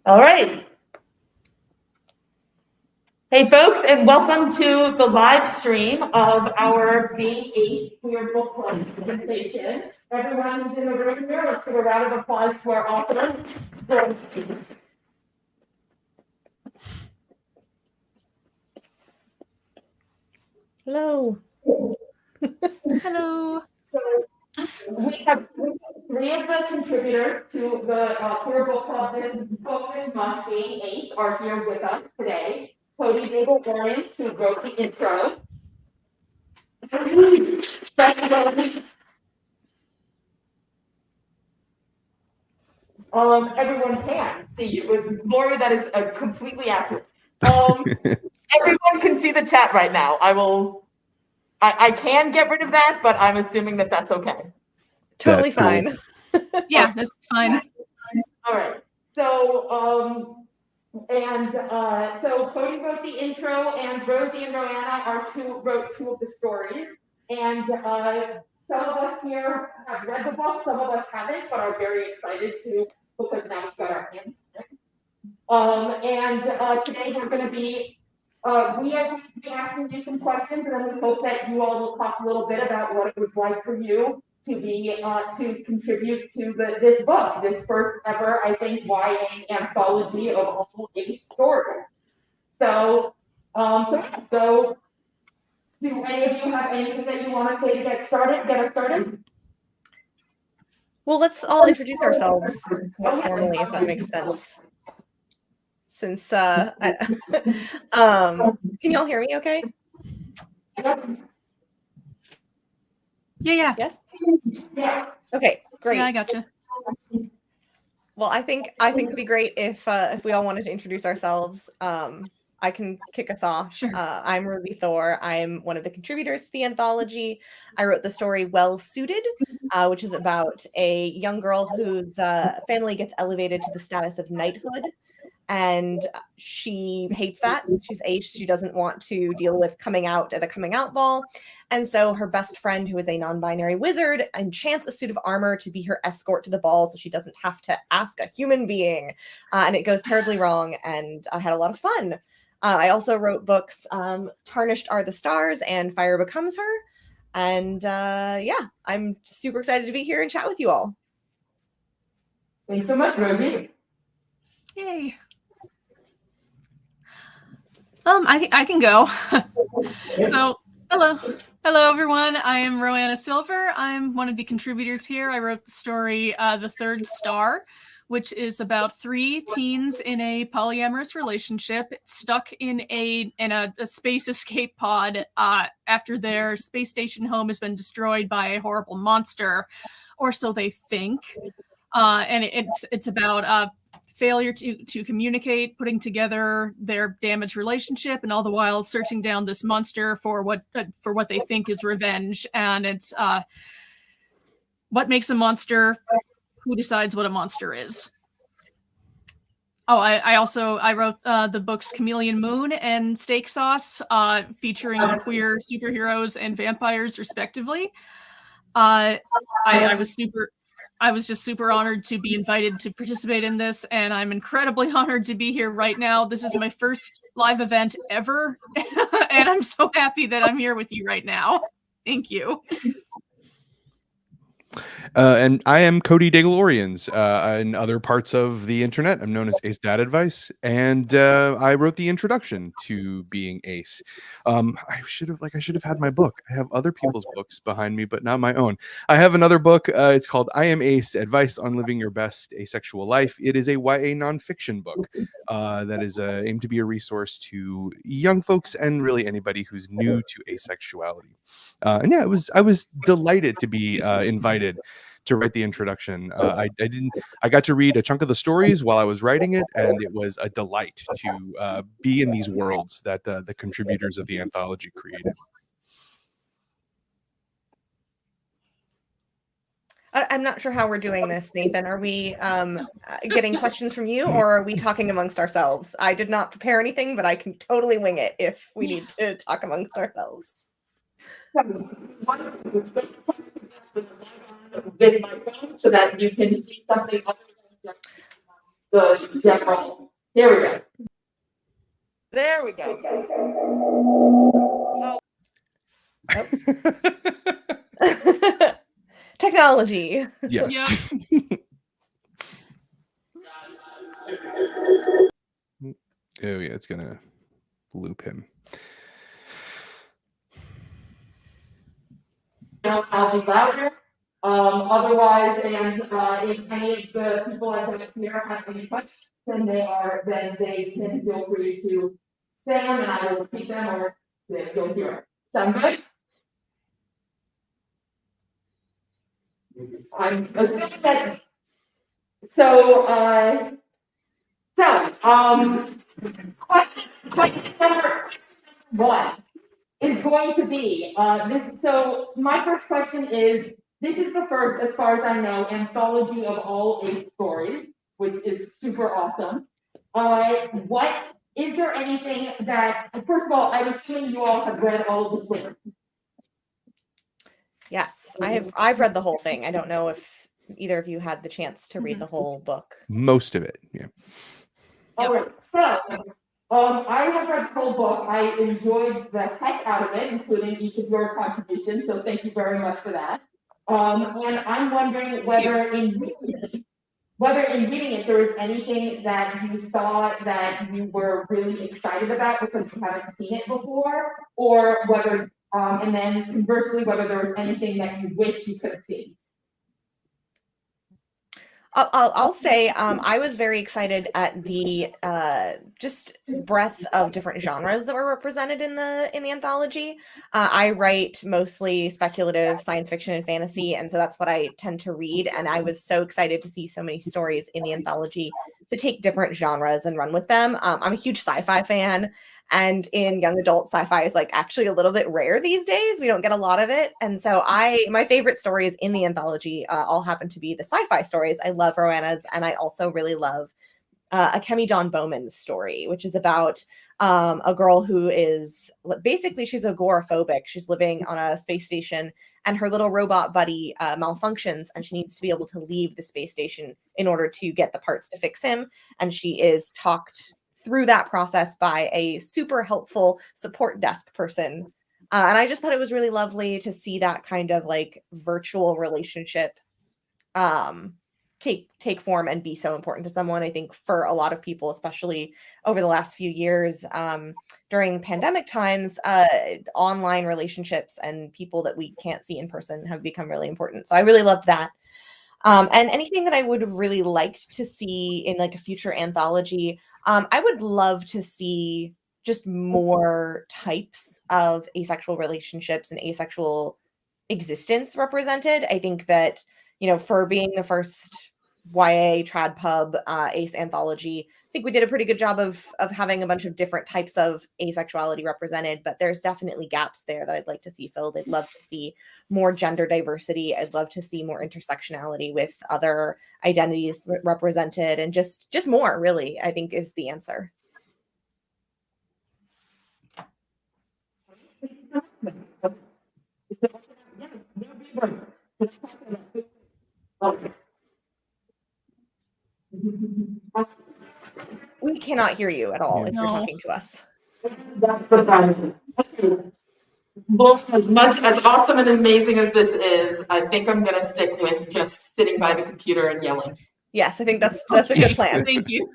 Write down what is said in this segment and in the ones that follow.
All right. Hey, folks, and welcome to the live stream of our Being Eight Queer Book Club presentation. Everyone who's in the room here, let's give a round of applause to our author. Hello. Hello. So we have three of the contributors to the Queer Book Club this month, Being Eight, are here with us today. Cody Daigle-Orion, who wrote the intro. Everyone can see you. Laura, that is completely accurate. Everyone can see the chat right now. I can get rid of that, but I'm assuming that that's okay. Totally fine. Yeah, that's fine. All right. So, so Cody wrote the intro, and Rosie and Roanna wrote two of the stories. And some of us here have read the book, some of us haven't, but are very excited to, because now we've got our hands on it. Today we're going to be, we are going to be asking you some questions, and then we hope that you all will talk a little bit about what it was like for you to be to contribute to this book, this first ever, I think, YA anthology of all ace stories. So, so do any of you have anything that you want to say to get us started? Well, let's all introduce ourselves more formally, if that makes sense. Since can y'all hear me okay? Yeah. Yes? Yeah. Okay, great. Yeah, I gotcha. Well, I think it'd be great if we all wanted to introduce ourselves. I can kick us off. Sure. I'm Rosie Thor. I'm one of the contributors to the anthology. I wrote the story Well Suited, which is about a young girl whose family gets elevated to the status of knighthood. And she hates that. She's ace. She doesn't want to deal with coming out at a coming out ball. And so her best friend, who is a non-binary wizard, enchants a suit of armor to be her escort to the ball so she doesn't have to ask a human being. And it goes terribly wrong, and I had a lot of fun. I also wrote books, Tarnished Are the Stars and Fire Becomes Her. And yeah, I'm super excited to be here and chat with you all. Thanks so much, Rosie. Yay. I can go. So, hello everyone. I am Roanna Silver. I'm one of the contributors here. I wrote the story The Third Star, which is about three teens in a polyamorous relationship stuck in a space escape pod after their space station home has been destroyed by a horrible monster, or so they think. And it's about failure to communicate, putting together their damaged relationship, and all the while searching down this monster for what they think is revenge. And it's what makes a monster, who decides what a monster is. Oh, I wrote the books Chameleon Moon and Steak Sauce, featuring queer superheroes and vampires respectively. I was just super honored to be invited to participate in this, and I'm incredibly honored to be here right now. This is my first live event ever, and I'm so happy that I'm here with you right now. Thank you. And I am Cody Daigle-Orions. In other parts of the internet, I'm known as Ace Dad Advice, and I wrote the introduction to Being Ace. I should have had my book. I have other people's books behind me, but not my own. I have another book. It's called I Am Ace: Advice on Living Your Best Asexual Life. It is a YA nonfiction book that is aimed to be a resource to young folks and really anybody who's new to asexuality. And yeah, I was delighted to be invited to write the introduction. I got to read a chunk of the stories while I was writing it, and it was a delight to be in these worlds that the contributors of the anthology created. I'm not sure how we're doing this, Nathan. Are we getting questions from you, or are we talking amongst ourselves? I did not prepare anything, but I can totally wing it if we need to talk amongst ourselves. With my phone so that you can see something other than just the general. Here we go. There we go. Technology. Yes. Oh yeah, it's gonna loop him. I'll be louder. Otherwise, and if any of the people that are here have any questions, then they can feel free to say them, and I will repeat them, or you'll hear it. Sound good? I'm assuming that. So, question number one is going to be this. So my first question is: this is the first, as far as I know, anthology of all 8 stories, which is super awesome. What is there anything that? First of all, I'm assuming you all have read all of the stories. Yes, I've read the whole thing. I don't know if either of you had the chance to read the whole book. Most of it, yeah. All right, so I have read the whole book. I enjoyed the heck out of it, including each of your contributions. So thank you very much for that. And I'm wondering whether in reading it, there was anything that you saw that you were really excited about because you haven't seen it before, or whether, and then conversely, whether there was anything that you wish you could have seen. I'll say I was very excited at the just breadth of different genres that were represented in the anthology. I write mostly speculative science fiction and fantasy, and so that's what I tend to read. And I was so excited to see so many stories in the anthology to take different genres and run with them. I'm a huge sci-fi fan. And in young adult, sci-fi is like actually a little bit rare these days. We don't get a lot of it. And so my favorite stories in the anthology all happen to be the sci-fi stories. I love Roanna's, and I also really love Akemi Dawn Bowman's story, which is about a girl who is basically, she's agoraphobic. She's living on a space station, and her little robot buddy malfunctions, and she needs to be able to leave the space station in order to get the parts to fix him. And she is talked through that process by a super helpful support desk person. And I just thought it was really lovely to see that kind of like virtual relationship take form and be so important to someone. I think for a lot of people, especially over the last few years, during pandemic times, online relationships and people that we can't see in person have become really important. So I really loved that. And anything that I would have really liked to see in like a future anthology, I would love to see just more types of asexual relationships and asexual existence represented. I think that, you know, for being the first YA trad pub ace anthology, I think we did a pretty good job of having a bunch of different types of asexuality represented, but there's definitely gaps there that I'd like to see filled. I'd love to see more gender diversity. I'd love to see more intersectionality with other identities represented, and just more, really, I think is the answer. We cannot hear you at all if you're talking to us. That's the problem. Well, as much as awesome and amazing as this is, I think I'm going to stick with just sitting by the computer and yelling. Yes, I think that's a good plan. Thank you.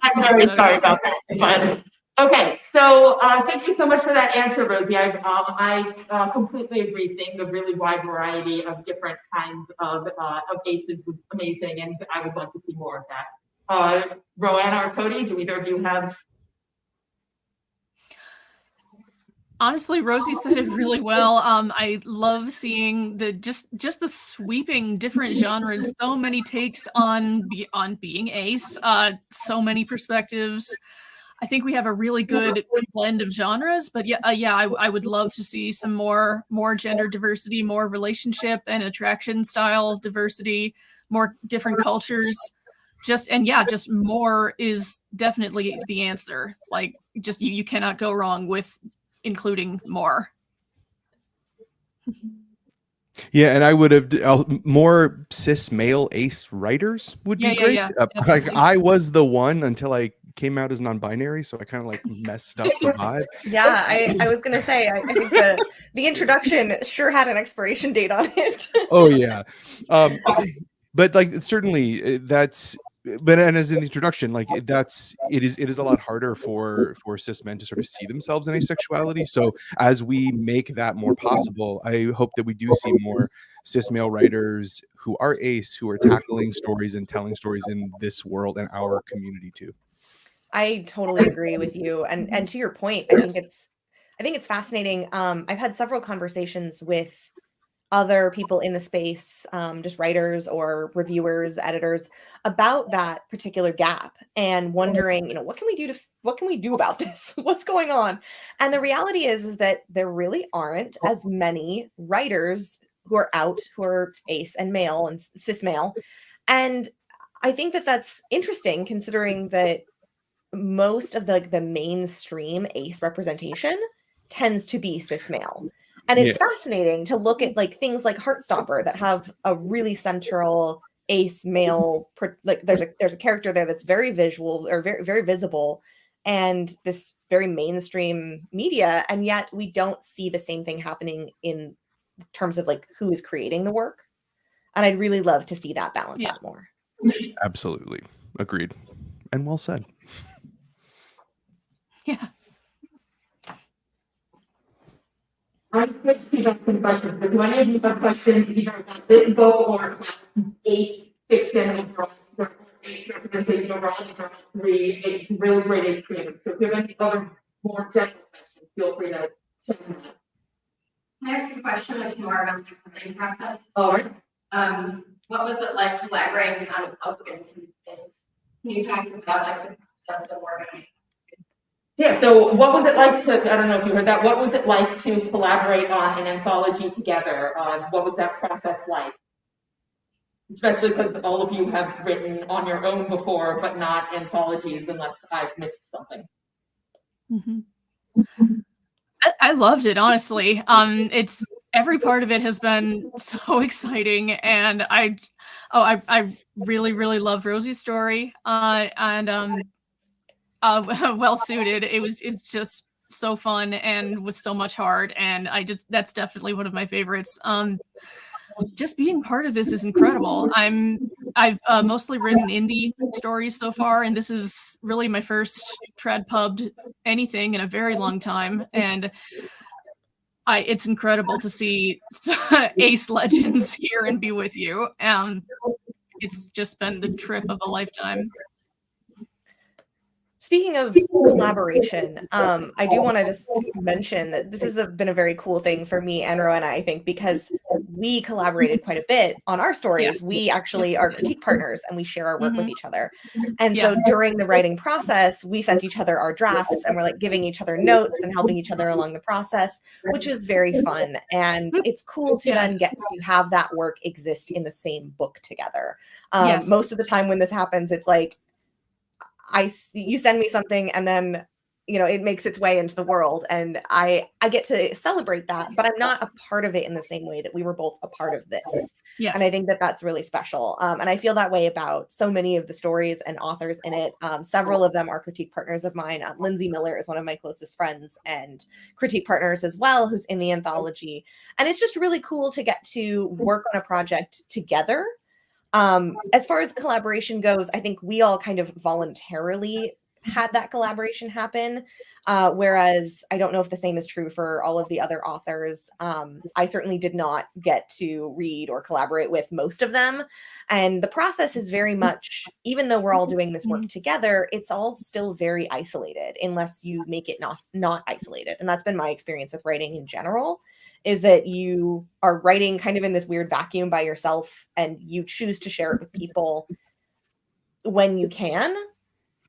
I'm very sorry about that. But okay, so thank you so much for that answer, Rosie. I completely agree. Seeing the really wide variety of different kinds of aces was amazing, and I would love to see more of that. Roanna or Cody, do either of you have? Honestly, Rosie said it really well. I love seeing the just the sweeping different genres. So many takes on being ace. So many perspectives. I think we have a really good blend of genres. But I would love to see some more gender diversity, more relationship and attraction style diversity, more different cultures. Just more is definitely the answer. Like, just you cannot go wrong with including more. Yeah, and I would have more cis male ace writers would be great. Like Definitely. I was the one until I came out as non-binary, so I kind of like messed up the vibe. Yeah, I was gonna say I think the introduction sure had an expiration date on it. Oh yeah, but like certainly that's. But and as in the introduction, like it is a lot harder for cis men to sort of see themselves in asexuality. So as we make that more possible, I hope that we do see more cis male writers who are ace, who are tackling stories and telling stories in this world and our community too. I totally agree with you. And to your point, I think it's fascinating. I've had several conversations with other people in the space, just writers or reviewers, editors, about that particular gap and wondering, what can we do what can we do about this? What's going on? And the reality is that there really aren't as many writers who are out, who are ace and male and cis male. And I think that that's interesting considering that most of the mainstream ace representation tends to be cis male. And it's fascinating to look at like things like Heartstopper that have a really central ace male, like there's a character there that's very visual or very, very visible, and this very mainstream media, and yet we don't see the same thing happening in terms of like who is creating the work. And I'd really love to see that balance out more. Absolutely. Agreed. And well said. Yeah. I'm switch to some questions, but do any of you have questions either about this book or about ace fiction overall, or ace representation overall? These are three really great ace creators. So if you have any other more general questions, feel free to check them out. I have a question that's more about the writing process. All right. What was it like collaborating on a book and things? Can you talk about like the process of working? Yeah, so what was it like to, I don't know if you heard that, what was it like to collaborate on an anthology together? What was that process like? Especially because all of you have written on your own before, but not anthologies, unless I've missed something. Mm-hmm. I loved it, honestly. It's every part of it has been so exciting, and I really, really loved Rosie's story, and well suited. It's just so fun and with so much heart, and that's definitely one of my favorites. Just being part of this is incredible. I've mostly written indie stories so far, and this is really my first trad pubbed anything in a very long time, and it's incredible to see ace legends here and be with you. It's just been the trip of a lifetime. Speaking of collaboration, I do want to just mention that this has been a very cool thing for me and Rowanna, I think, because we collaborated quite a bit on our stories. Yeah. We actually are critique partners and we share our work with each other. And so during the writing process, we sent each other our drafts and we're like giving each other notes and helping each other along the process, which is very fun. And it's cool to then get to have that work exist in the same book together. Most of the time when this happens, it's like, you send me something and then, it makes its way into the world and I get to celebrate that, but I'm not a part of it in the same way that we were both a part of this. Yes. And I think that that's really special. And I feel that way about so many of the stories and authors in it. Several of them are critique partners of mine. Lindsay Miller is one of my closest friends and critique partners as well, who's in the anthology. And it's just really cool to get to work on a project together. As far as collaboration goes, I think we all kind of voluntarily had that collaboration happen. Whereas I don't know if the same is true for all of the other authors. I certainly did not get to read or collaborate with most of them. And the process is very much, even though we're all doing this work together, it's all still very isolated unless you make it not isolated. And that's been my experience with writing in general, is that you are writing kind of in this weird vacuum by yourself and you choose to share it with people when you can.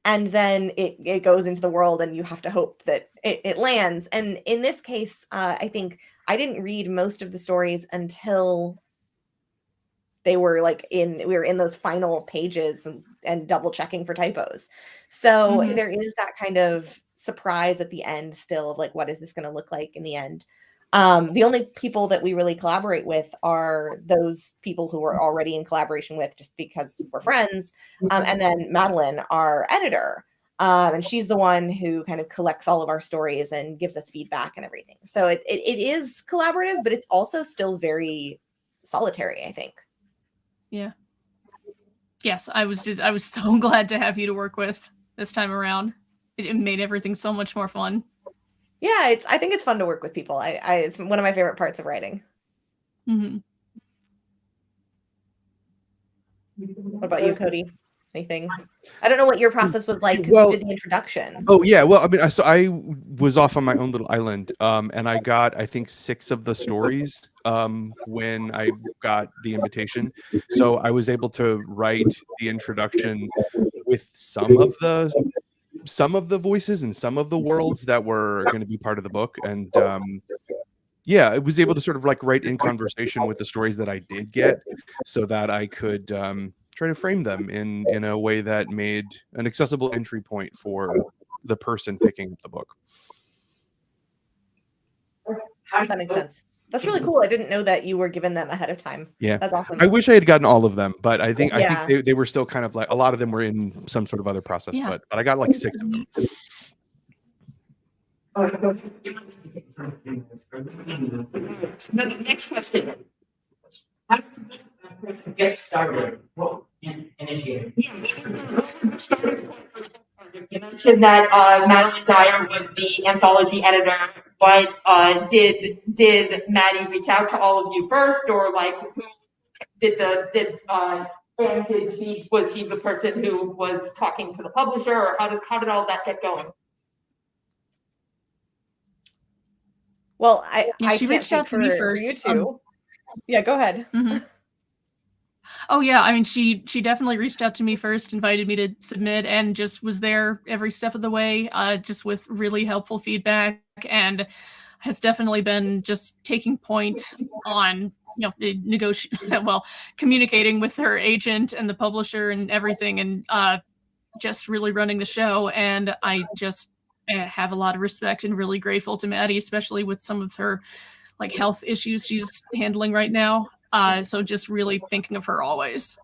And then it goes into the world and you have to hope that it lands. And in this case, I think I didn't read most of the stories until they were we were in those final pages and double checking for typos. So there is that kind of surprise at the end still of like, what is this going to look like in the end? The only people that we really collaborate with are those people who we're already in collaboration with just because we're friends. And then Madeline, our editor. And she's the one who kind of collects all of our stories and gives us feedback and everything. So it is collaborative, but it's also still very solitary, I think. Yeah. Yes, I was so glad to have you to work with this time around. It made everything so much more fun. Yeah, I think it's fun to work with people. It's one of my favorite parts of writing. Mm-hmm. What about you, Cody? Anything? I don't know what your process was like because Well, you did the introduction. Oh yeah, well, I mean, I was off on my own little island, and I got, I think, 6 of the stories when I got the invitation. So I was able to write the introduction with some of the voices and some of the worlds that were going to be part of the book, and yeah, I was able to sort of like write in conversation with the stories that I did get, so that I could try to frame them in a way that made an accessible entry point for the person picking up the book. That makes sense. That's really cool. I didn't know that you were given them ahead of time. Yeah, That's awesome. I wish I had gotten all of them, but I think Yeah. they were still kind of like, a lot of them were in some sort of other process, Yeah. but I got like 6 of them. Next question. How did you get started? What initiated? You mentioned that Madeline Dyer was the anthology editor, but did Maddie reach out to all of you first, or like who was she the person who was talking to the publisher, or how did all that get going? Well, I She can't reached out speak to me for first. you two. Yeah, go ahead. Mm-hmm. Oh yeah, I mean, she definitely reached out to me first, invited me to submit, and just was there every step of the way, just with really helpful feedback, and has definitely been just taking point on, communicating with her agent and the publisher and everything, and just really running the show. And I just have a lot of respect and really grateful to Maddie, especially with some of her like health issues she's handling right now. So just really thinking of her always.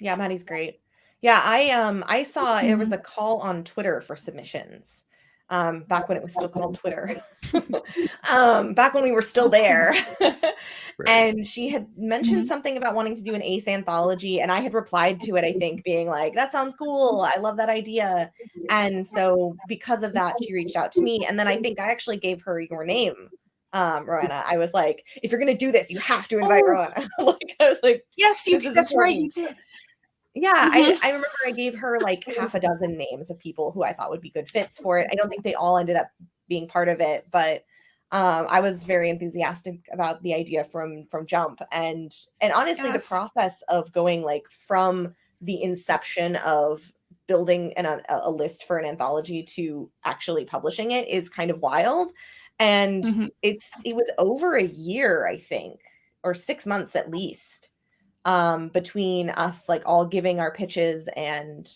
Yeah, Maddie's great. Yeah, I saw there was a call on Twitter for submissions. Back when it was still called Twitter. Back when we were still there. And she had mentioned something about wanting to do an ace anthology, and I had replied to it, I think, being like, that sounds cool. I love that idea. And so because of that, she reached out to me. And then I think I actually gave her your name, Roanna. I was like, if you're gonna do this, you have to invite Roanna. Like, I was like, yes, that's right, you did. Yeah, I remember I gave her like half a dozen names of people who I thought would be good fits for it. I don't think they all ended up being part of it, but I was very enthusiastic about the idea from jump. And honestly, the process of going like from the inception of building a list for an anthology to actually publishing it is kind of wild. And it was over a year, I think, or 6 months at least. Between us like all giving our pitches and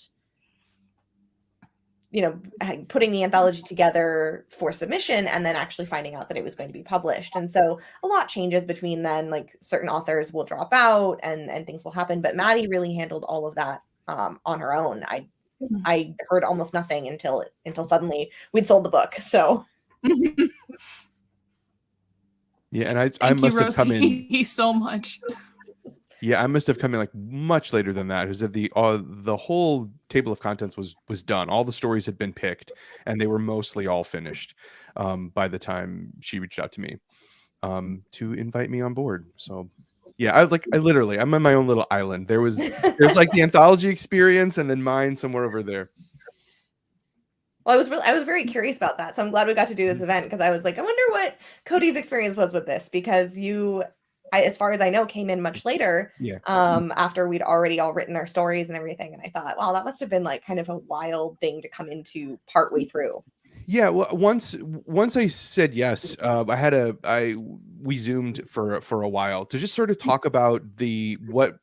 putting the anthology together for submission and then actually finding out that it was going to be published. And so a lot changes between then, like certain authors will drop out and things will happen, but Maddie really handled all of that on her own. I heard almost nothing until suddenly we'd sold the book. So yeah, and I must have come in so much. Yeah, I must have come in like much later than that. Because the whole table of contents was done. All the stories had been picked, and they were mostly all finished by the time she reached out to me to invite me on board. So yeah, I'm on my own little island. There's like the anthology experience, and then mine somewhere over there. Well, I was very curious about that. So I'm glad we got to do this event, because I was like, I wonder what Cody's experience was with this, because as far as I know, came in much later. Yeah. After we'd already all written our stories and everything. And I thought, wow, that must have been like kind of a wild thing to come into partway through. Yeah, well, once I said yes, we zoomed for a while to just sort of talk about the what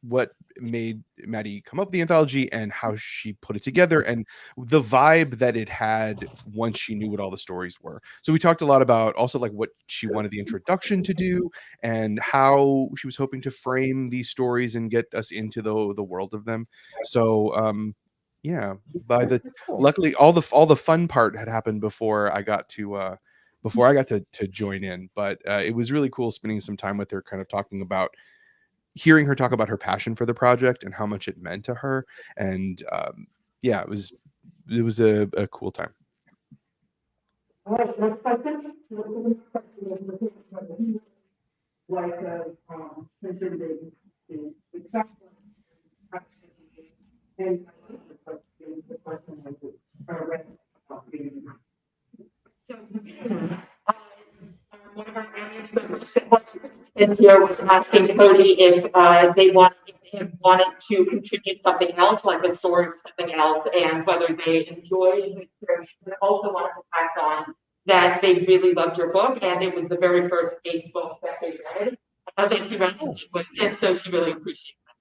made Maddie come up with the anthology and how she put it together and the vibe that it had once she knew what all the stories were. So we talked a lot about also like what she wanted the introduction to do and how she was hoping to frame these stories and get us into the world of them. So yeah, by the That's cool. luckily all the fun part had happened before I got to join in, but it was really cool spending some time with her, kind of talking about hearing her talk about her passion for the project and how much it meant to her. And yeah, it was a cool time. All right, next question. Like contributing to successful and the question so one of our audience members in here was asking Cody if if they had wanted to contribute something else, like a story or something else, and whether they enjoyed the experience, but also wanted to pass on that they really loved your book, and it was the very first Ace book that they read. That she read, and so she really appreciated it.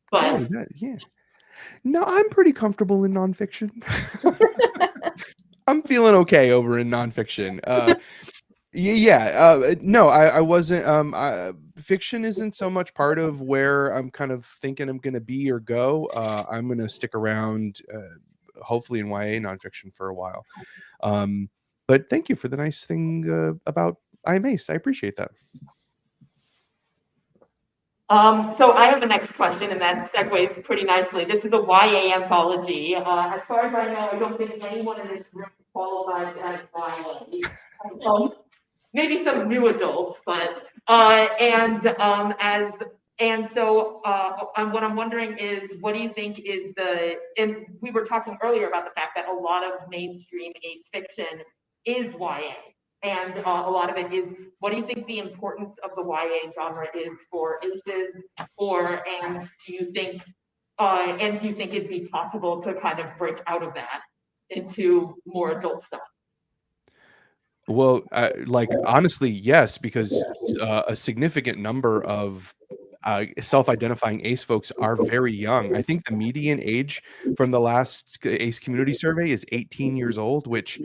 But Yeah. No, I'm pretty comfortable in nonfiction. I'm feeling okay over in nonfiction. No, I wasn't. Fiction isn't so much part of where I'm kind of thinking I'm going to be or go. I'm going to stick around, hopefully in YA nonfiction for a while. But thank you for the nice thing about I'm Ace. I appreciate that. So I have the next question, and that segues pretty nicely. This is a YA anthology. As far as I know, I don't think anyone in this room qualifies as YA. Maybe some new adults, but what I'm wondering is, what do you think is and we were talking earlier about the fact that a lot of mainstream ace fiction is YA. And a lot of it is, what do you think the importance of the YA genre is for aces? Do you think it'd be possible to kind of break out of that into more adult stuff? Well, like honestly, yes, because a significant number of self-identifying ACE folks are very young. I think the median age from the last ACE community survey is 18 years old, which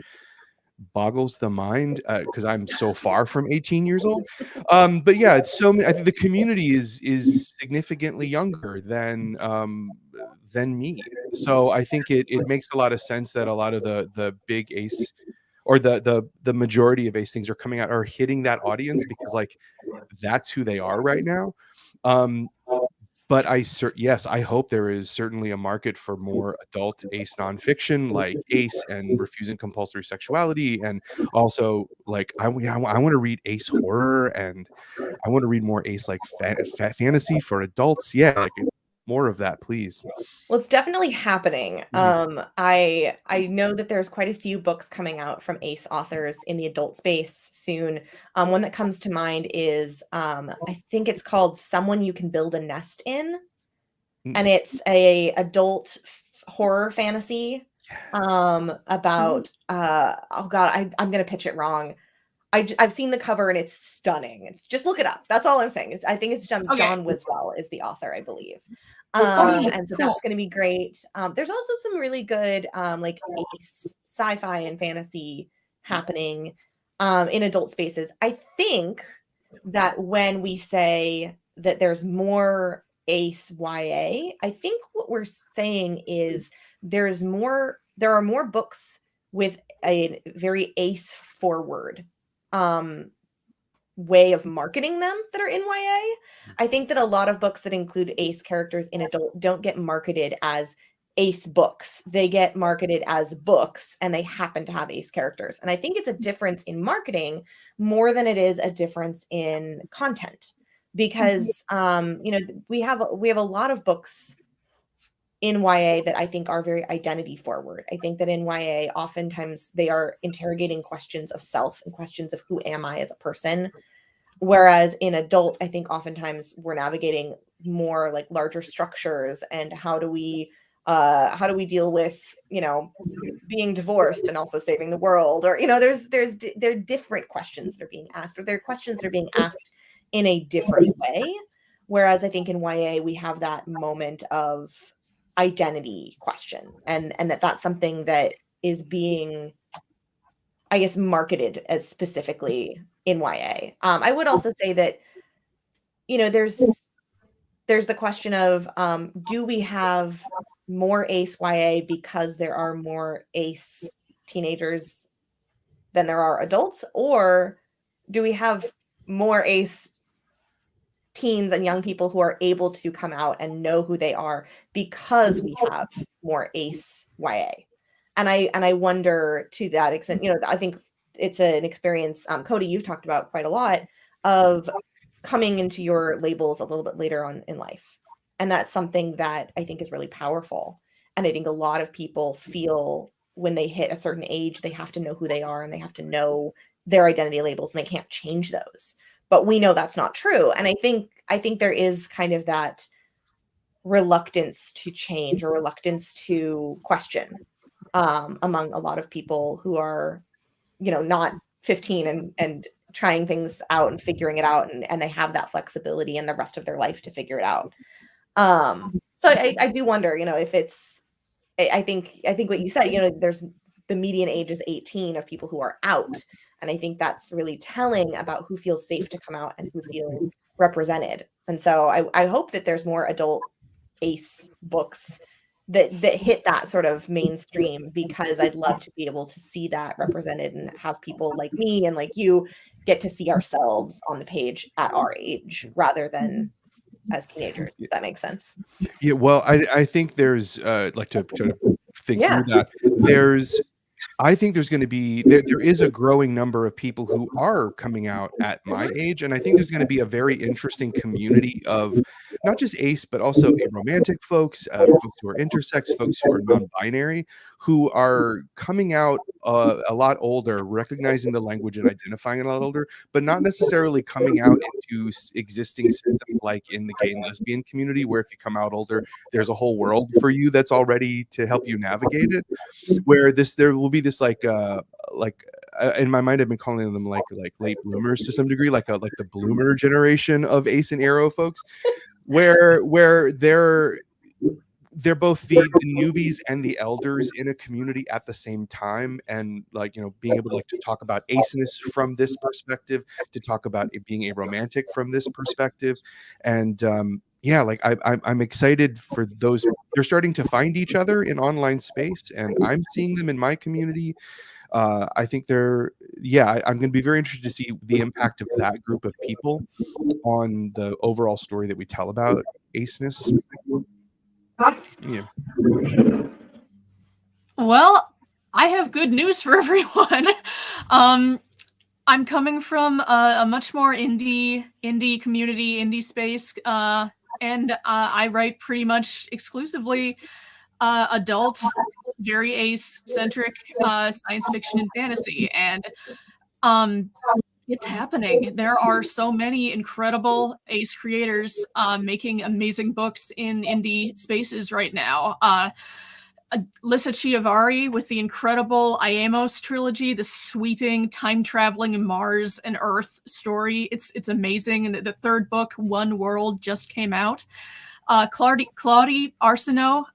boggles the mind because I'm so far from 18 years old. But yeah, it's so many. I think the community is significantly younger than me. So I think it makes a lot of sense that a lot of the big ACE or the majority of ACE things are coming out are hitting that audience because like that's who they are right now. But yes, I hope there is certainly a market for more adult ACE nonfiction like ACE and Refusing Compulsory Sexuality, and also like I want to read ACE horror and I want to read more ACE like fantasy for adults. Yeah, like more of that, please. Well, it's definitely happening. I know that there's quite a few books coming out from ACE authors in the adult space soon. One that comes to mind is I think it's called Someone You Can Build a Nest In, and it's a adult horror fantasy about oh god, I'm gonna pitch it wrong. I've seen the cover and it's stunning. Just look it up. That's all I'm saying. I think it's John Wiswell is the author, I believe. And so that's going to be great. There's also some really good like ace sci-fi and fantasy happening in adult spaces. I think that when we say that there's more ace YA, I think what we're saying is there are more books with a very ace forward way of marketing them that are in YA. I think that a lot of books that include ace characters in adult don't get marketed as ace books. They get marketed as books and they happen to have ace characters. And I think it's a difference in marketing more than it is a difference in content, because we have a lot of books in YA that I think are very identity forward. I think that in YA, oftentimes they are interrogating questions of self and questions of who am I as a person. Whereas in adult, I think oftentimes we're navigating more like larger structures and how do we How do we deal with, being divorced and also saving the world? Or, there are different questions that are being asked, or there are questions that are being asked in a different way. Whereas I think in YA, we have that moment of identity question, and that's something that is being, I guess, marketed as specifically in YA. I would also say that, there's the question of, do we have more ace YA because there are more ace teenagers than there are adults, or do we have more ace teens and young people who are able to come out and know who they are because we have more ace YA? And I wonder, to that extent, I think it's an experience, Cody, you've talked about quite a lot, of coming into your labels a little bit later on in life. And that's something that I think is really powerful. And I think a lot of people feel when they hit a certain age, they have to know who they are and they have to know their identity labels, and they can't change those. But we know that's not true. And I think there is kind of that reluctance to change, or reluctance to question, among a lot of people who are, not 15 and trying things out and figuring it out, and they have that flexibility in the rest of their life to figure it out. So I do wonder, if it's, I think what you said, there's the median age is 18 of people who are out. And I think that's really telling about who feels safe to come out and who feels represented. And so I hope that there's more adult ace books that hit that sort of mainstream, because I'd love to be able to see that represented and have people like me and like you get to see ourselves on the page at our age rather than as teenagers. If that makes sense. Yeah, well, I think there's like to think through that. I think there's going to be there is a growing number of people who are coming out at my age, and I think there's going to be a very interesting community of not just ace, but also aromantic folks, folks who are intersex, folks who are non-binary, who are coming out a lot older, recognizing the language and identifying a lot older, but not necessarily coming out into existing systems like in the gay and lesbian community, where if you come out older, there's a whole world for you that's all ready to help you navigate it. Where there will be this in my mind, I've been calling them like late bloomers to some degree, like the bloomer generation of ace and arrow folks, where they're both the newbies and the elders in a community at the same time, and being able to talk about aceness from this perspective, to talk about it being aromantic from this perspective, and I'm excited for those. They're starting to find each other in online space, and I'm seeing them in my community. I think I'm going to be very interested to see the impact of that group of people on the overall story that we tell about aceness. Yeah. Well, I have good news for everyone. I'm coming from a much more indie community, indie space, and I write pretty much exclusively adult, very ace-centric science fiction and fantasy. And it's happening. There are so many incredible ace creators making amazing books in indie spaces right now. Alyssa Chiavari with the incredible Iamos trilogy, the sweeping time-traveling Mars and Earth story. It's amazing. And the third book, One World, just came out. Claudie Arsenault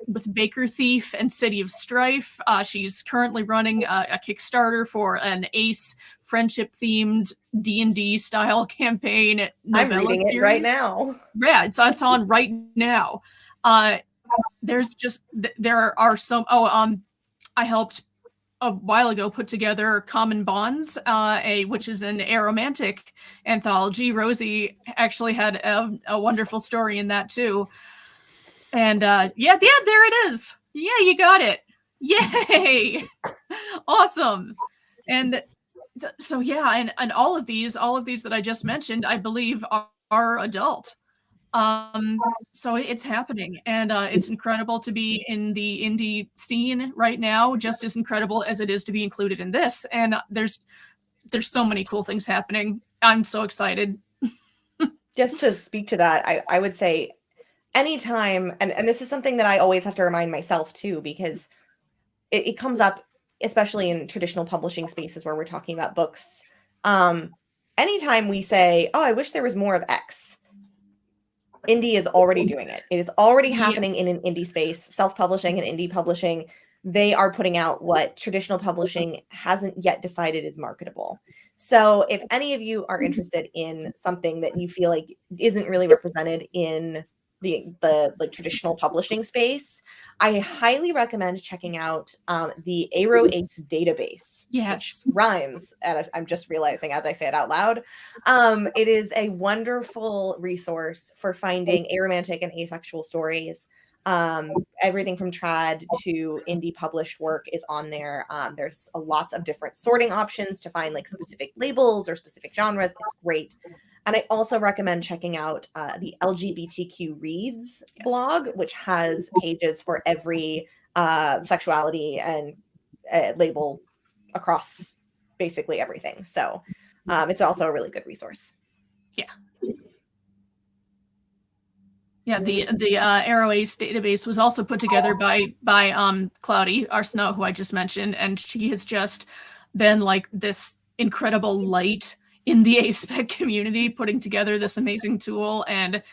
with Baker Thief and City of Strife. She's currently running a Kickstarter for an ace friendship-themed D&D style campaign. I'm reading it right now. Yeah, it's on right now. There are some. I helped a while ago put together Common Bonds, which is an aromantic anthology. Rosie actually had a wonderful story in that too. And there it is. Yeah, you got it. Yay! Awesome. And so yeah, and all of these that I just mentioned, I believe are adult. So it's happening, and it's incredible to be in the indie scene right now, just as incredible as it is to be included in this. And there's so many cool things happening. I'm so excited. Just to speak to that, I would say anytime, and this is something that I always have to remind myself too, because it comes up, especially in traditional publishing spaces where we're talking about books. Anytime we say, oh, I wish there was more of X, indie is already doing it. It is already happening in an indie space, self-publishing and indie publishing. They are putting out what traditional publishing hasn't yet decided is marketable. So if any of you are interested in something that you feel like isn't really represented in the like traditional publishing space, I highly recommend checking out the Ace database. Yes. Which rhymes, and I'm just realizing as I say it out loud. It is a wonderful resource for finding aromantic and asexual stories. Everything from trad to indie published work is on there. There's lots of different sorting options to find like specific labels or specific genres. It's great. And I also recommend checking out the LGBTQ Reads blog, which has pages for every sexuality and label across basically everything. So it's also a really good resource. Yeah. Yeah, the Arrow Ace database was also put together by Cloudy, our Snow, who I just mentioned, and she has just been like this incredible light in the ASPEC community, putting together this amazing tool, and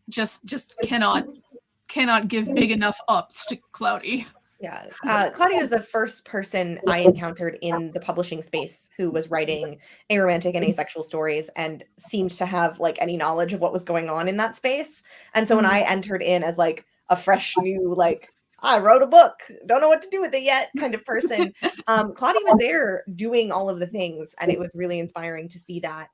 just cannot give big enough ups to Cloudy. Yeah, Claudia is the first person I encountered in the publishing space who was writing aromantic and asexual stories and seemed to have like any knowledge of what was going on in that space. And so when I entered in as like a fresh new, like, I wrote a book, don't know what to do with it yet kind of person, Claudia was there doing all of the things, and it was really inspiring to see that.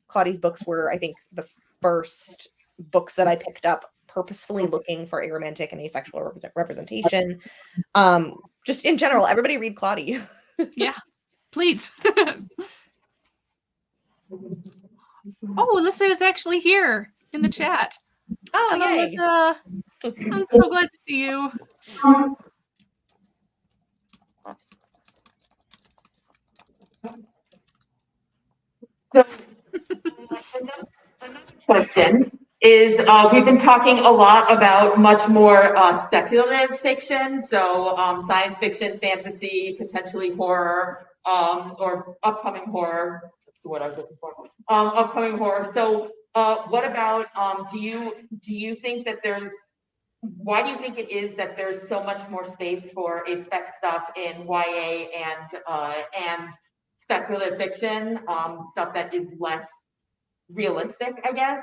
Claudia's books were, I think, the first books that I picked up purposefully looking for aromantic and asexual representation. Just in general, everybody read Claudia. Yeah, please. Oh, Alyssa is actually here in the chat. Oh, hello, yay. Alyssa. I'm so glad to see you. So another question is, we've been talking a lot about much more speculative fiction, so science fiction, fantasy, potentially horror, or upcoming horror. That's what I was looking for. Upcoming horror. So what about, do you think that why do you think it is that there's so much more space for spec stuff in YA and speculative fiction, stuff that is less realistic, I guess,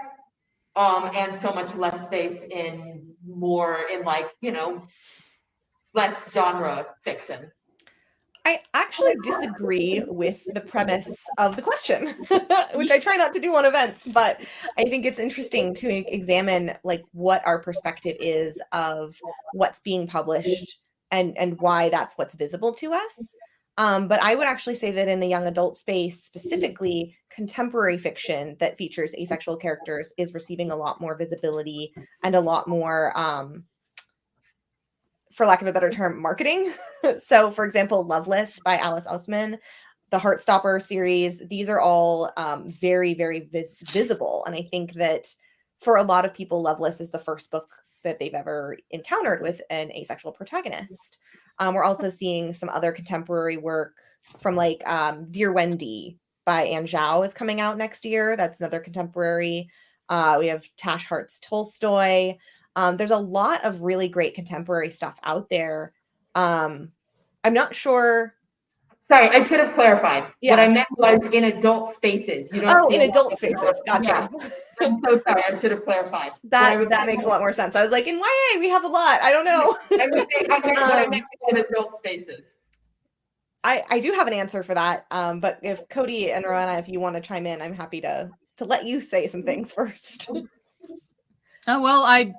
and so much less space in like, less genre fiction? I actually disagree with the premise of the question, which I try not to do on events, but I think it's interesting to examine like what our perspective is of what's being published and why that's what's visible to us. But I would actually say that in the young adult space, specifically contemporary fiction that features asexual characters is receiving a lot more visibility and a lot more, for lack of a better term, marketing. So, for example, Loveless by Alice Ousman, the Heartstopper series, these are all very, very visible. And I think that for a lot of people, Loveless is the first book that they've ever encountered with an asexual protagonist. We're also seeing some other contemporary work from like Dear Wendy by Anne Zhao is coming out next year. That's another contemporary. We have Tash Hart's Tolstoy. There's a lot of really great contemporary stuff out there. I'm not sure. Sorry, I should have clarified. Yeah. What I meant was in adult spaces. You don't. Oh, in adult spaces. Gotcha. Yeah. I'm so sorry. I should have clarified. That makes a lot more sense. I was like, in YA, we have a lot. I don't know. I meant in adult spaces. I do have an answer for that. But if Cody and Roanna, if you want to chime in, I'm happy to let you say some things first. Oh, well, I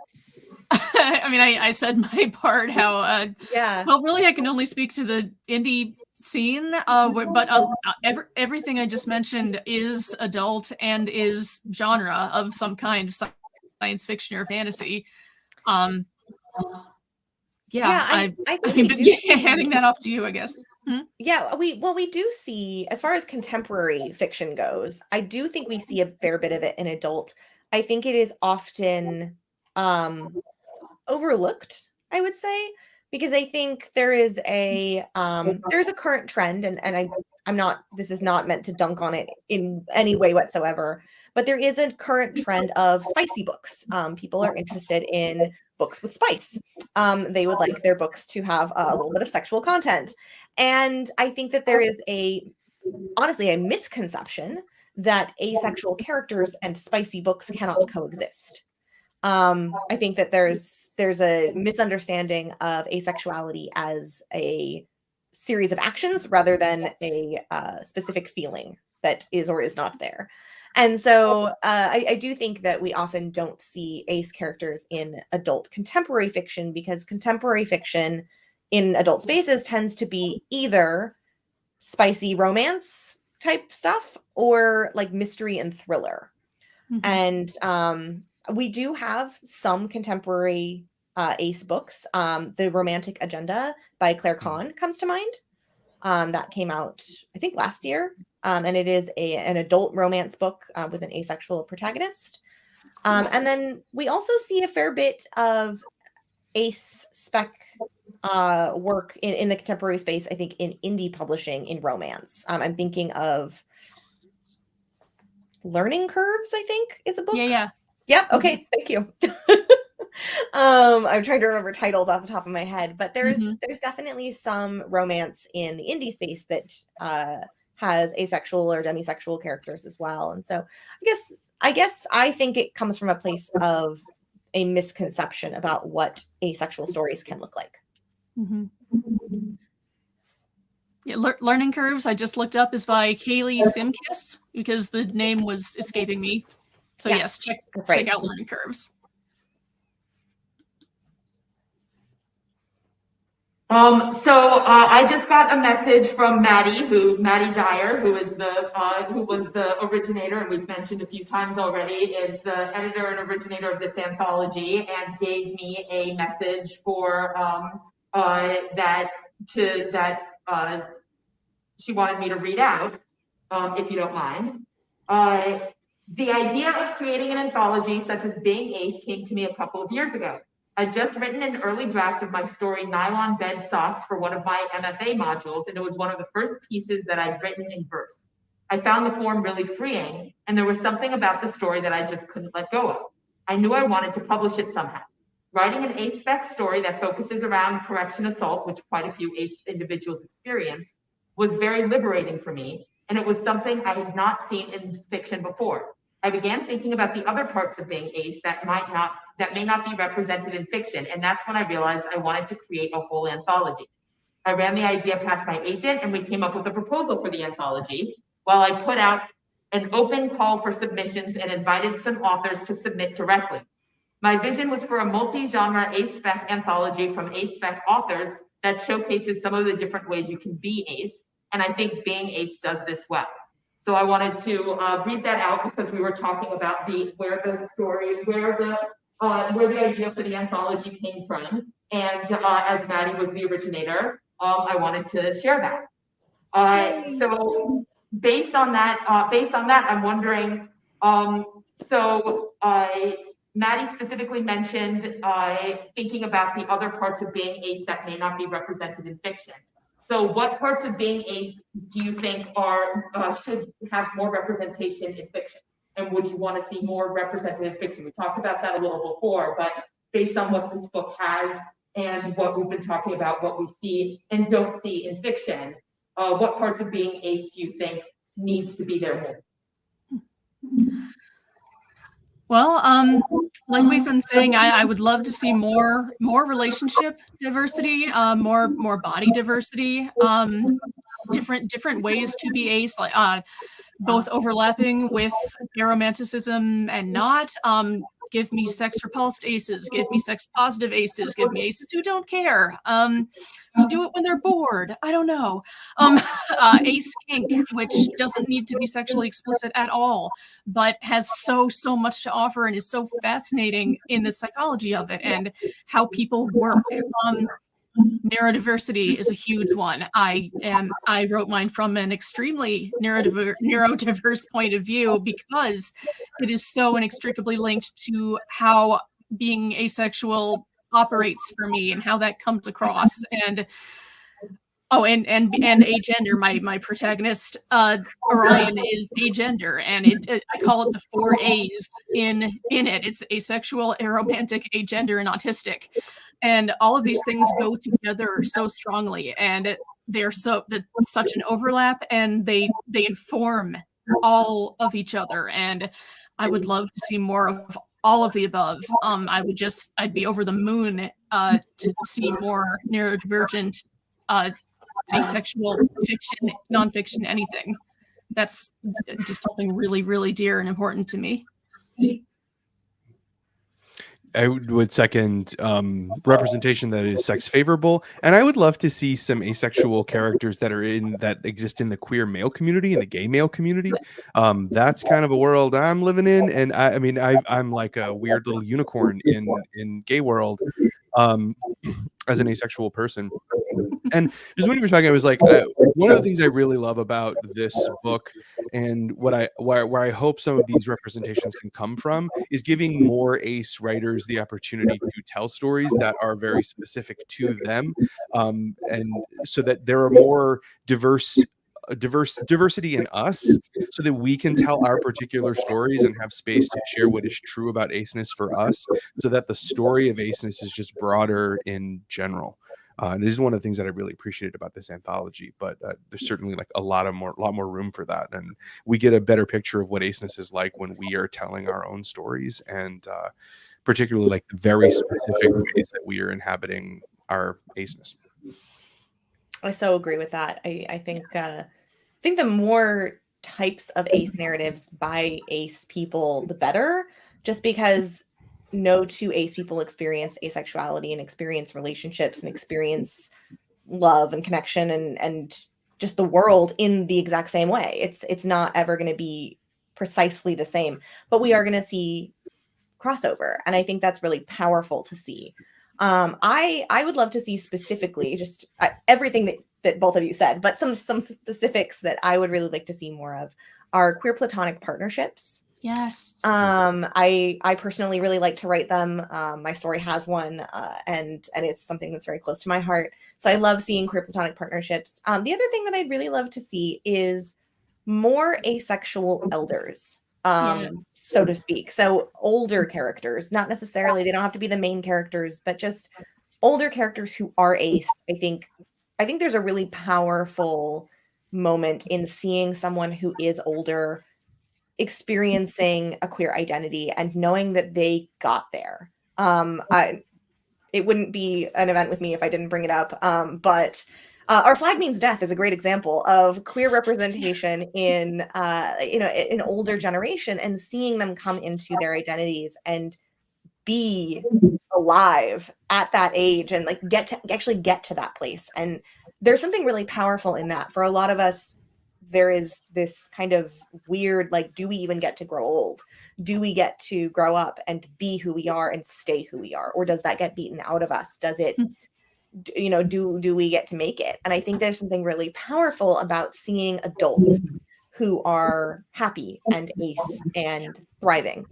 mean, I said my part, how, yeah. Well, really, I can only speak to the indie scene, but everything I just mentioned is adult and is genre of some kind, science fiction or fantasy. I handing that off to you, I guess. Yeah, we do see, as far as contemporary fiction goes, I do think we see a fair bit of it in adult. I think it is often overlooked, I would say, because I think there's a current trend, and I'm not, this is not meant to dunk on it in any way whatsoever, but there is a current trend of spicy books. People are interested in books with spice. They would like their books to have a little bit of sexual content. And I think that there is honestly a misconception that asexual characters and spicy books cannot coexist. I think that there's a misunderstanding of asexuality as a series of actions rather than a specific feeling that is or is not there. And so I do think that we often don't see ace characters in adult contemporary fiction, because contemporary fiction in adult spaces tends to be either spicy romance type stuff or like mystery and thriller. And we do have some contemporary ace books. The Romantic Agenda by Claire Kahn comes to mind. That came out, I think, last year. And it is an adult romance book with an asexual protagonist. And then we also see a fair bit of ace spec work in the contemporary space, I think, in indie publishing in romance. I'm thinking of Learning Curves, I think, is a book. Yeah. Yep. Okay. Thank you. I'm trying to remember titles off the top of my head, but there's definitely some romance in the indie space that has asexual or demisexual characters as well. And so I guess I think it comes from a place of a misconception about what asexual stories can look like. Yeah, Learning Curves, I just looked up, is by Kaylee Simkis, because the name was escaping me. So yes, check out Learning Curves. I just got a message from Maddie Dyer, who was the originator, and we've mentioned a few times already, is the editor and originator of this anthology, and gave me a message for that she wanted me to read out, if you don't mind. The idea of creating an anthology such as Being Ace came to me a couple of years ago. I'd just written an early draft of my story, Nylon Bed Socks, for one of my MFA modules, and it was one of the first pieces that I'd written in verse. I found the form really freeing, and there was something about the story that I just couldn't let go of. I knew I wanted to publish it somehow. Writing an ace spec story that focuses around correction assault, which quite a few ace individuals experience, was very liberating for me, and it was something I had not seen in fiction before. I began thinking about the other parts of being ace that may not be represented in fiction, and that's when I realized I wanted to create a whole anthology. I ran the idea past my agent, and we came up with a proposal for the anthology, while I put out an open call for submissions and invited some authors to submit directly. My vision was for a multi-genre ace spec anthology from ace spec authors that showcases some of the different ways you can be ace, and I think Being Ace does this well. So I wanted to read that out because we were talking about where the idea for the anthology came from, and as Maddie was the originator, I wanted to share that. So based on that, I'm wondering. Maddie specifically mentioned thinking about the other parts of being ace that may not be represented in fiction. So what parts of being ace do you think should have more representation in fiction? And would you want to see more represented in fiction? We talked about that a little before, but based on what this book has and what we've been talking about, what we see and don't see in fiction, what parts of being ace do you think needs to be there more? Well, like we've been saying, I would love to see more relationship diversity, more body diversity, different ways to be ace, like both overlapping with aromanticism and not. Give me sex repulsed aces, give me sex positive aces, give me aces who don't care, who do it when they're bored. I don't know. Ace kink, which doesn't need to be sexually explicit at all, but has so much to offer and is so fascinating in the psychology of it and how people work. neurodiversity is a huge one. I wrote mine from an extremely neurodiverse point of view because it is so inextricably linked to how being asexual operates for me and how that comes across. And and agender. My protagonist, Orion, is agender, and I call it the 4 A's in it. It's asexual, aromantic, agender, and autistic, and all of these things go together so strongly, and they're such an overlap, and they inform all of each other. And I would love to see more of all of the above. I'd be over the moon to see more neurodivergent asexual fiction, nonfiction, anything. That's just something really, really dear and important to me. I would second representation that is sex favorable, and I would love to see some asexual characters that exist in the queer male community, in the gay male community. That's kind of a world I'm living in, and I mean I'm like a weird little unicorn in gay world as an asexual person. And just when you were talking, I was like, one of the things I really love about this book, and where I hope some of these representations can come from, is giving more ace writers the opportunity to tell stories that are very specific to them, and so that there are more diversity in us, so that we can tell our particular stories and have space to share what is true about aceness for us, so that the story of aceness is just broader in general. And it is one of the things that I really appreciated about this anthology, but there's certainly like a lot more room for that. And we get a better picture of what aceness is like when we are telling our own stories, and particularly like the very specific ways that we are inhabiting our aceness. I so agree with that. I think the more types of ace narratives by ace people, the better, just because no two ace people experience asexuality and experience relationships and experience love and connection and just the world in the exact same way. It's not ever going to be precisely the same, but we are going to see crossover, and I think that's really powerful to see. I would love to see specifically just everything that both of you said, but some specifics that I would really like to see more of are queer platonic partnerships. Yes. I personally really like to write them. My story has one, and it's something that's very close to my heart. So I love seeing queer platonic partnerships. The other thing that I'd really love to see is more asexual elders, so to speak. So older characters, not necessarily, they don't have to be the main characters, but just older characters who are ace. I think there's a really powerful moment in seeing someone who is older experiencing a queer identity and knowing that they got there. It wouldn't be an event with me if I didn't bring it up. But Our Flag Means Death is a great example of queer representation in an older generation, and seeing them come into their identities and be alive at that age and like actually get to that place. And there's something really powerful in that. For a lot of us, there is this kind of weird, like, do we even get to grow old? Do we get to grow up and be who we are and stay who we are? Or does that get beaten out of us? Does it, do we get to make it? And I think there's something really powerful about seeing adults who are happy and ace and thriving.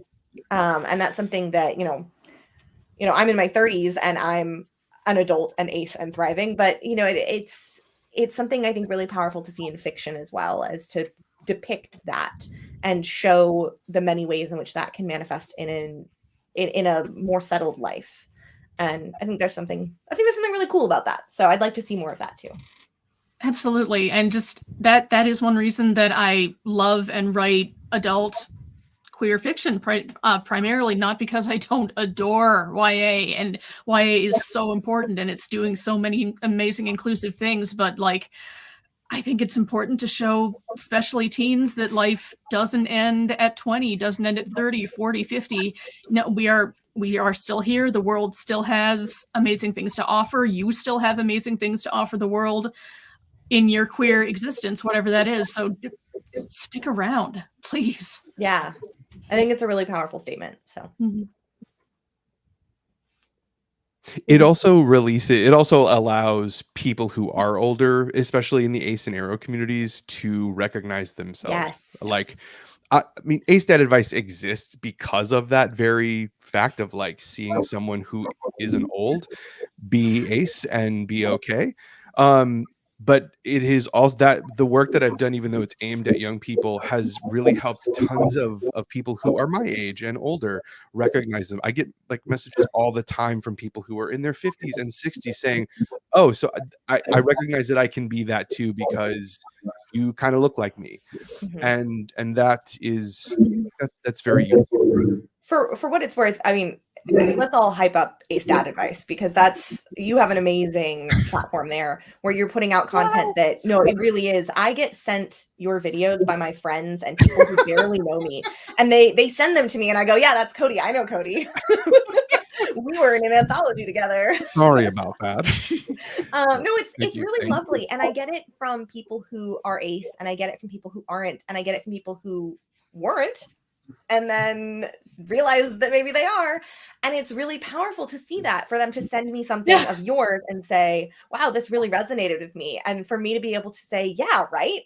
And that's something that, I'm in my 30s and I'm an adult and ace and thriving, but it's something I think really powerful to see in fiction as well, as to depict that and show the many ways in which that can manifest in a more settled life. And I think there's something really cool about that. So I'd like to see more of that too. Absolutely. And just that is one reason that I love and write adult queer fiction, primarily, not because I don't adore YA, and YA is so important and it's doing so many amazing inclusive things, but like, I think it's important to show, especially teens, that life doesn't end at 20, doesn't end at 30, 40, 50. No, we are still here. The world still has amazing things to offer. You still have amazing things to offer the world in your queer existence, whatever that is. So stick around, please. Yeah. I think it's a really powerful statement. So It also it also allows people who are older, especially in the ace and arrow communities, to recognize themselves. Yes. Like, I mean, ace dad advice exists because of that very fact of like seeing someone who isn't old be ace and be okay. But it is also that the work that I've done, even though it's aimed at young people, has really helped tons of people who are my age and older recognize them. I get like messages all the time from people who are in their 50s and 60s saying, oh, so I recognize that I can be that too because you kind of look like me. Mhm. And that is that's very useful. For what it's worth, I mean, let's all hype up Ace Dad Advice because you have an amazing platform there where you're putting out content that no, it really is. I get sent your videos by my friends and people who barely know me, and they send them to me, and I go, yeah, that's Cody. I know Cody. We were in an anthology together. Sorry about that. No, Thank it's you, really thank you. lovely, and I get it from people who are ace, and I get it from people who aren't, and I get it from people who weren't, and then realize that maybe they are. And it's really powerful to see that, for them to send me something Yeah. of yours and say, wow, this really resonated with me. And for me to be able to say, yeah, right.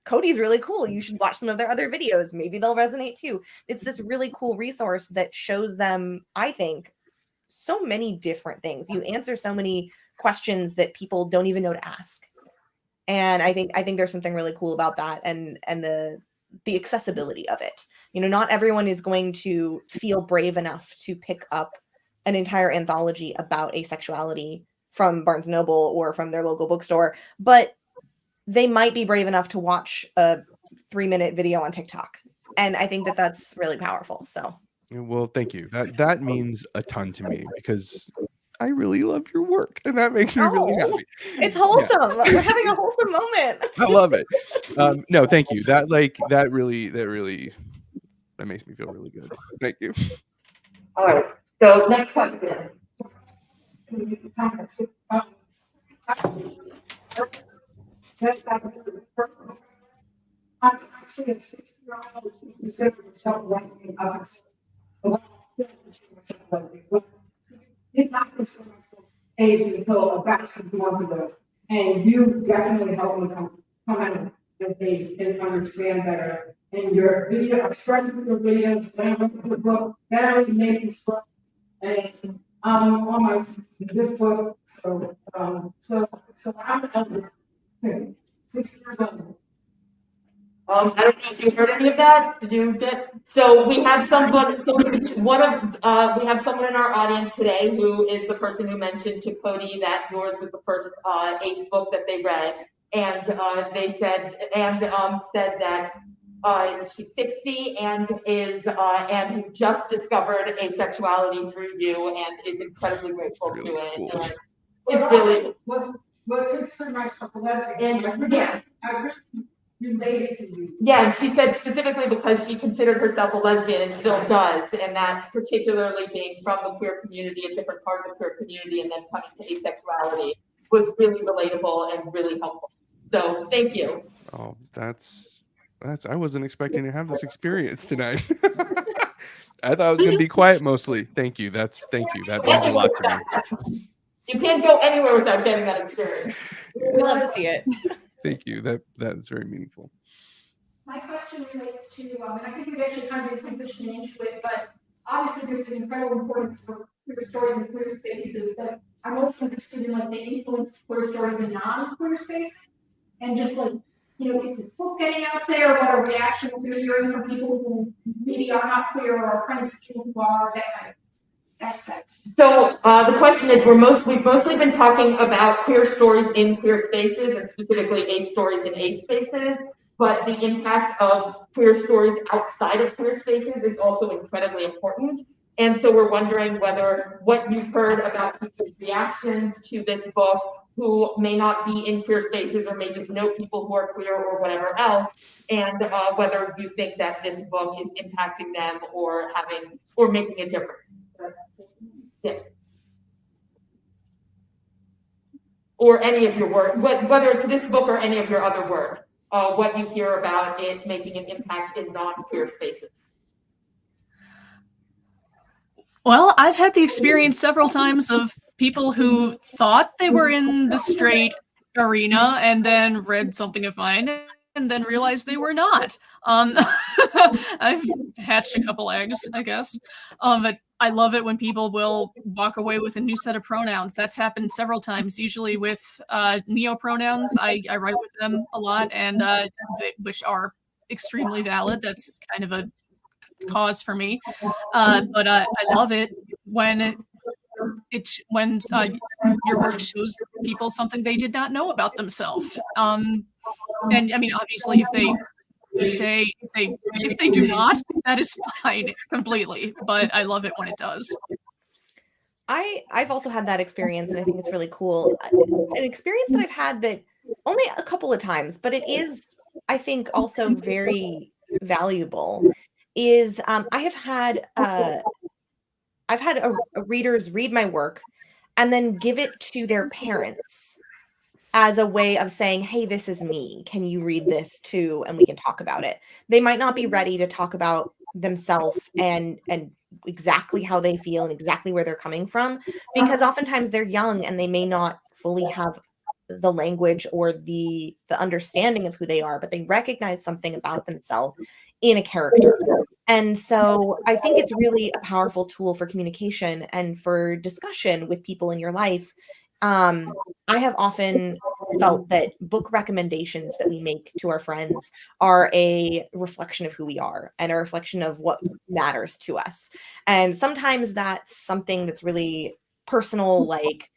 Cody's really cool. You should watch some of their other videos. Maybe they'll resonate too. It's this really cool resource that shows them, I think, so many different things. You answer so many questions that people don't even know to ask. And I think there's something really cool about that, and the accessibility of it. Not everyone is going to feel brave enough to pick up an entire anthology about asexuality from Barnes and Noble or from their local bookstore, but they might be brave enough to watch a 3-minute video on TikTok. And I think that that's really powerful. So Well, thank you. That means a ton to me because I really love your work, and that makes me really oh, happy. it's Yeah, wholesome. We're having a wholesome moment. I love it. No, thank you. That really that makes me feel really good. Thank you. All right, so next question. I'm actually a 60-year-old who considers myself lesbian up until still consider myself lesbian, but did not consider myself ace until about 6 months ago. And you definitely helped me come out as ace and understand better. And your video, especially your videos, then I wrote the book, then I was making stuff, and on my this book. So I'm elder, 6 years old. I don't know if you heard any of that. Did you get? So we have someone. So we have someone in our audience today who is the person who mentioned to Cody that yours was the first ace book that they read, and they said that she's 60 and is and who just discovered asexuality through you and is incredibly grateful Really to it. cool. And it really was consider myself a lesbian. and yeah. I really related to you. Yeah, and she said specifically because she considered herself a lesbian and still does, and that particularly being from the queer community, a different part of the queer community, and then coming to asexuality was really relatable and really helpful. So thank you. Oh, that's I wasn't expecting to have this experience tonight. I thought I was going to be quiet mostly. Thank you. Thank you. That means a lot to me. You can't go anywhere without getting that experience. We love to see it. Thank you. That is very meaningful. My question relates to, and I think we've actually kind of been transitioning into it, but obviously there's an incredible importance for queer stories and queer spaces, but I'm also interested in like the influence of queer stories in non-queer spaces, and just like, is this book getting out there? What are reactions you're hearing from people who maybe are not queer or are friends of people who are, that kind of aspect? So the question is, we've mostly been talking about queer stories in queer spaces, and specifically ace stories in ace spaces. But the impact of queer stories outside of queer spaces is also incredibly important. And so we're wondering whether what you've heard about people's reactions to this book, who may not be in queer spaces or may just know people who are queer or whatever else, and whether you think that this book is impacting them or making a difference. Yeah. Or any of your work, whether it's this book or any of your other work, what you hear about it making an impact in non-queer spaces. Well, I've had the experience several times of people who thought they were in the straight arena and then read something of mine and then realized they were not. I've hatched a couple eggs, I guess. But I love it when people will walk away with a new set of pronouns. That's happened several times, usually with neo-pronouns. I write with them a lot, and which are extremely valid. That's kind of a cause for me. But I love it when your work shows people something they did not know about themselves. And I mean, obviously, if they do not, that is fine completely. But I love it when it does. I've also had that experience, and I think it's really cool. An experience that I've had that only a couple of times, but it is, I think, also very valuable. Is I've had readers read my work and then give it to their parents as a way of saying, hey, this is me. Can you read this too? And we can talk about it. They might not be ready to talk about themselves and exactly how they feel and exactly where they're coming from, because oftentimes they're young and they may not fully have the language or the understanding of who they are, but they recognize something about themselves in a character. And so I think it's really a powerful tool for communication and for discussion with people in your life. I have often felt that book recommendations that we make to our friends are a reflection of who we are and a reflection of what matters to us. And sometimes that's something that's really personal, like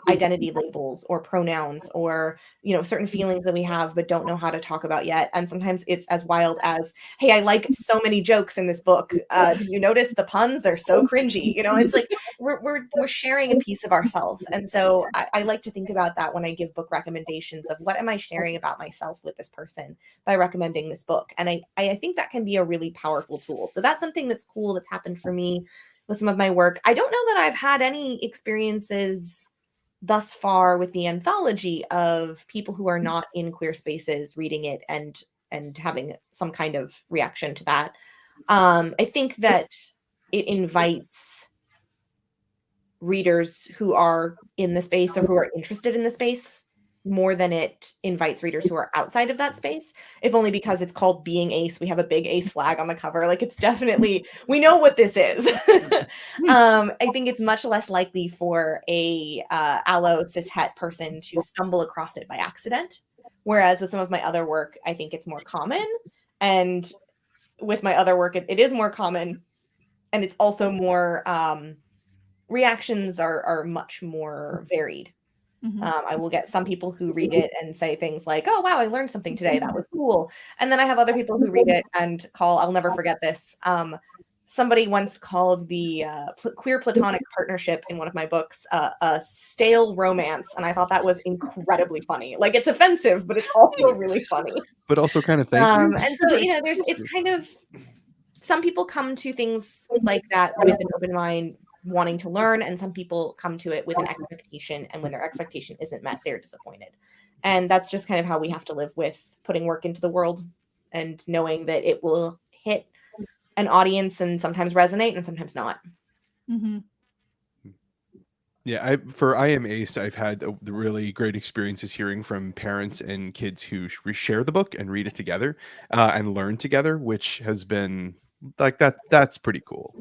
identity labels or pronouns or, you know, certain feelings that we have but don't know how to talk about yet. And sometimes it's as wild as, hey, I like so many jokes in this book. Do you notice the puns? They're so cringy. You know, it's like we're sharing a piece of ourselves. And so I like to think about that when I give book recommendations of what am I sharing about myself with this person by recommending this book. And I think that can be a really powerful tool. So that's something that's cool that's happened for me with some of my work. I don't know that I've had any experiences thus far with the anthology of people who are not in queer spaces reading it and having some kind of reaction to that. I think that it invites readers who are in the space or who are interested in the space more than it invites readers who are outside of that space, if only because it's called Being Ace. We have a big ace flag on the cover. Like, it's definitely, we know what this is. I think it's much less likely for a allo cishet person to stumble across it by accident. Whereas with some of my other work, I think it's more common. And with my other work, it is more common. And it's also more, reactions are much more varied. Mm-hmm. I will get some people who read it and say things like, oh, wow, I learned something today. That was cool. And then I have other people who read it and I'll never forget this. Somebody once called the queer platonic partnership in one of my books a stale romance. And I thought that was incredibly funny. Like, it's offensive, but it's also really funny. But also kind of thank you. And so, you know, it's kind of, some people come to things like that with an open mind, wanting to learn, and some people come to it with an expectation, and when their expectation isn't met, they're disappointed. And that's just kind of how we have to live with putting work into the world and knowing that it will hit an audience and sometimes resonate and sometimes not. Mm-hmm. Yeah, for I Am Ace, I've had the really great experiences hearing from parents and kids who share the book and read it together and learn together, which has been like that's pretty cool.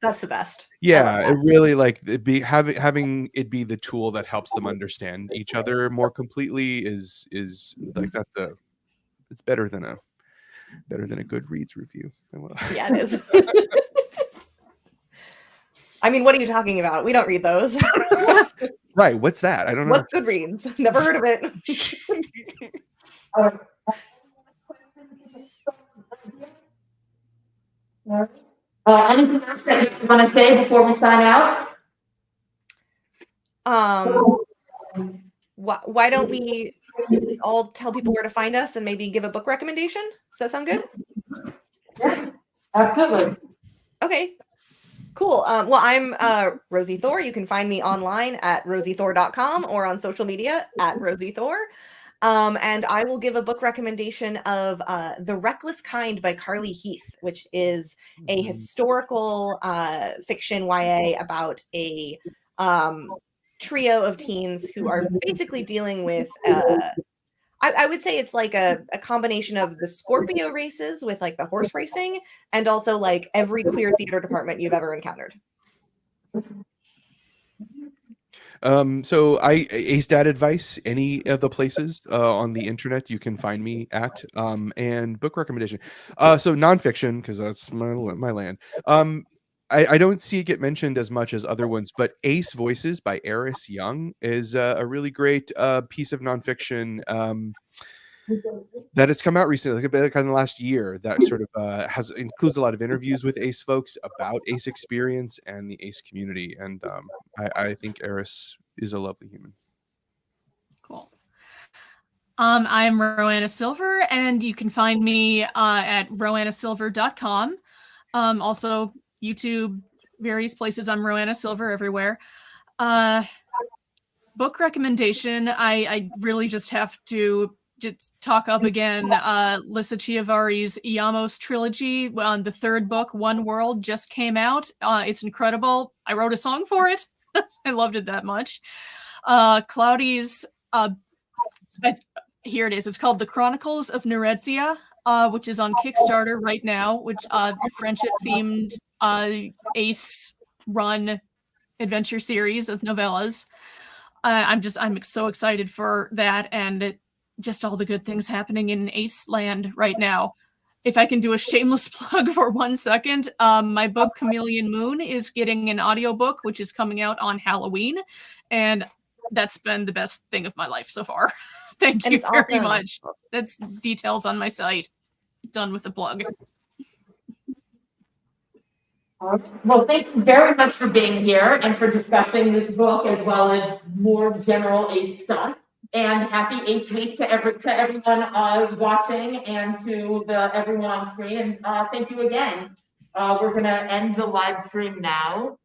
That's the best. Yeah, it really, like, it be having it be the tool that helps them understand each other more completely is like, it's better than a Goodreads review. Yeah, it is. I mean, what are you talking about? We don't read those. Right, what's that? I don't know. What's Goodreads? Never heard of it. Anything else that you want to say before we sign out? Why don't we all tell people where to find us and maybe give a book recommendation? Does that sound good? Yeah, absolutely. Okay, cool. Well, I'm Rosie Thor. You can find me online at rosiethor.com or on social media at Rosie Thor. And I will give a book recommendation of The Reckless Kind by Carly Heath, which is a historical fiction YA about a trio of teens who are basically dealing with I would say it's like a combination of the Scorpio races with like the horse racing and also like every queer theater department you've ever encountered. So Ace Dad Advice, any of the places on the internet you can find me at, and book recommendation. So nonfiction, because that's my land. I don't see it get mentioned as much as other ones, but Ace Voices by Eris Young is a really great piece of nonfiction that has come out recently, like kind of in the last year, that sort of includes a lot of interviews with Ace folks about Ace experience and the Ace community. And I think Eris is a lovely human. Cool. I'm Roanna Silver, and you can find me at roannasilver.com. Also, YouTube, various places. I'm Roanna Silver everywhere. Book recommendation, I really just have to talk up again Lissa Chiavari's Iamos trilogy. The third book, One World, just came out. It's incredible. I wrote a song for it. I loved it that much. Cloudy's here it is. It's called The Chronicles of Nerezia, which is on Kickstarter right now, which friendship-themed Ace run adventure series of novellas. I'm so excited for that, and just all the good things happening in Ace land right now. If I can do a shameless plug for 1 second, my book Chameleon Moon is getting an audiobook, which is coming out on Halloween, and that's been the best thing of my life so far. Thank you very much. That's details on my site. Done with the plug. Well, thank you very much for being here and for discussing this book as well as more general Ace stuff. And happy Ace Week to everyone watching and to everyone on screen. And thank you again. We're going to end the live stream now.